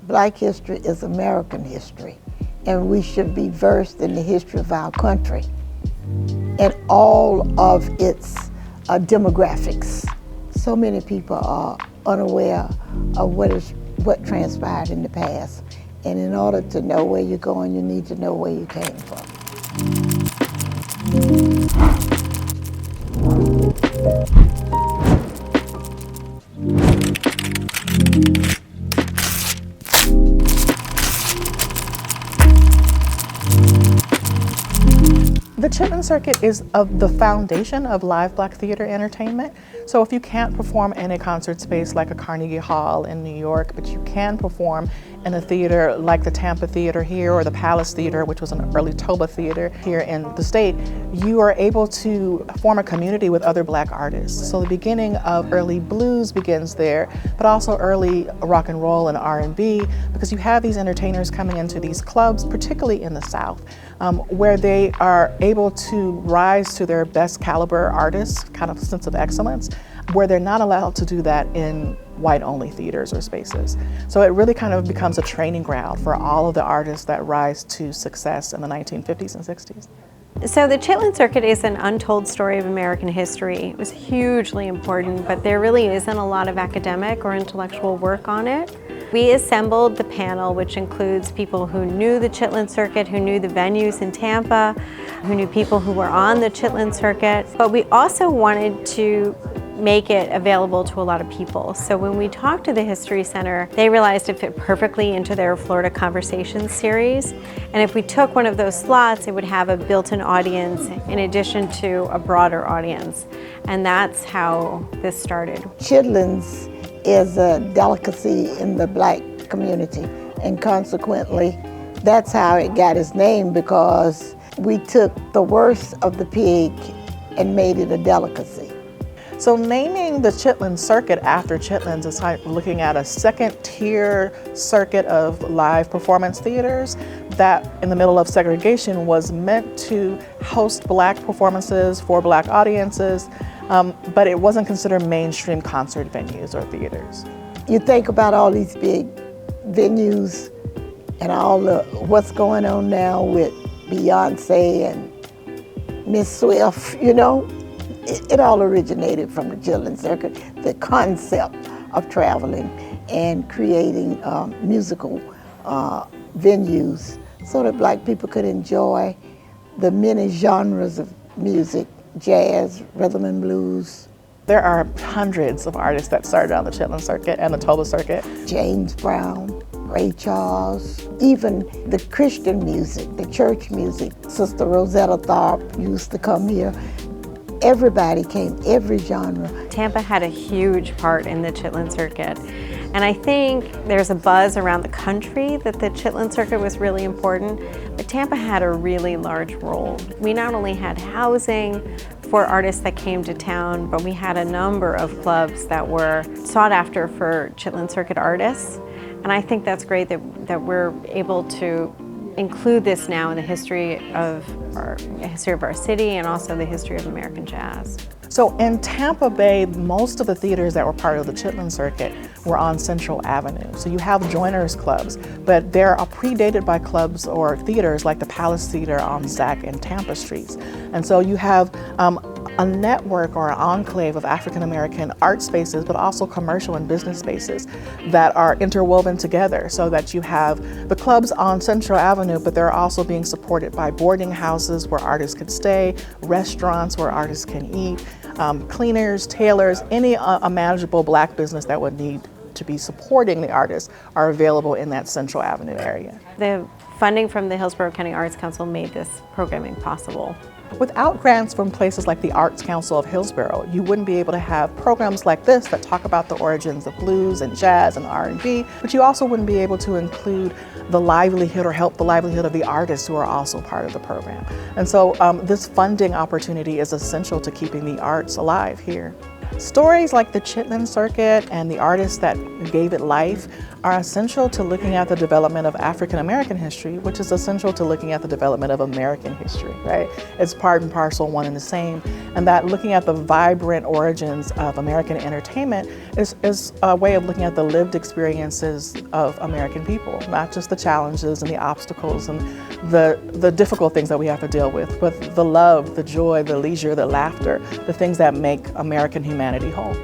Black history is American history, and we should be versed in the history of our country and all of its demographics. So many people are unaware of what transpired in the past, and in order to know where you're going, you need to know where you came from. The Chitlin Circuit is the foundation of live Black theater entertainment. So if you can't perform in a concert space like a Carnegie Hall in New York, but you can perform in a theater like the Tampa Theater here or the Palace Theater, which was an early Toba theater here in the state, you are able to form a community with other Black artists. So the beginning of early blues begins there, but also early rock and roll and R&B, because you have these entertainers coming into these clubs, particularly in the South, where they are able to rise to their best caliber artists, kind of sense of excellence, where they're not allowed to do that in white-only theaters or spaces. So it really kind of becomes a training ground for all of the artists that rise to success in the 1950s and 60s. So the Chitlin Circuit is an untold story of American history. It was hugely important, but there really isn't a lot of academic or intellectual work on it. We assembled the panel, which includes people who knew the Chitlin Circuit, who knew the venues in Tampa, who knew people who were on the Chitlin Circuit, but we also wanted to make it available to a lot of people. So when we talked to the History Center, they realized it fit perfectly into their Florida Conversations series. And if we took one of those slots, it would have a built-in audience in addition to a broader audience. And that's how this started. Chitlins is a delicacy in the Black community, and consequently, that's how it got its name, because we took the worst of the pig and made it a delicacy. So naming the Chitlin Circuit after Chitlins is like looking at a second-tier circuit of live performance theaters that, in the middle of segregation, was meant to host Black performances for Black audiences, but it wasn't considered mainstream concert venues or theaters. You think about all these big venues and all what's going on now with Beyonce and Miss Swift, you know? It all originated from the Chitlin Circuit, the concept of traveling and creating musical venues so that Black people could enjoy the many genres of music, jazz, rhythm and blues. There are hundreds of artists that started on the Chitlin Circuit and the Toba Circuit. James Brown, Ray Charles, even the Christian music, the church music. Sister Rosetta Tharpe used to come here. Everybody came, every genre. Tampa had a huge part in the Chitlin Circuit. And I think there's a buzz around the country that the Chitlin Circuit was really important, but Tampa had a really large role. We not only had housing for artists that came to town, but we had a number of clubs that were sought after for Chitlin Circuit artists. And I think that's great that we're able to include this now in the history of our city and also the history of American jazz. So in Tampa Bay, most of the theaters that were part of the Chitlin Circuit were on Central Avenue. So you have Joyner's clubs, but they're predated by clubs or theaters like the Palace Theater on Zack and Tampa Streets. And so you have a network or an enclave of African-American art spaces, but also commercial and business spaces that are interwoven together, so that you have the clubs on Central Avenue, but they're also being supported by boarding houses where artists could stay, restaurants where artists can eat, cleaners, tailors, any manageable Black business that would need to be supporting the artists are available in that Central Avenue area. The funding from the Hillsborough County Arts Council made this programming possible. Without grants from places like the Arts Council of Hillsborough, you wouldn't be able to have programs like this that talk about the origins of blues and jazz and R&B, but you also wouldn't be able to include the livelihood or help the livelihood of the artists who are also part of the program. And so this funding opportunity is essential to keeping the arts alive here. Stories like the Chitlin Circuit and the artists that gave it life are essential to looking at the development of African American history, which is essential to looking at the development of American history, right? It's part and parcel, one and the same. And that looking at the vibrant origins of American entertainment is a way of looking at the lived experiences of American people, not just the challenges and the obstacles and the difficult things that we have to deal with, but the love, the joy, the leisure, the laughter, the things that make American humanity whole.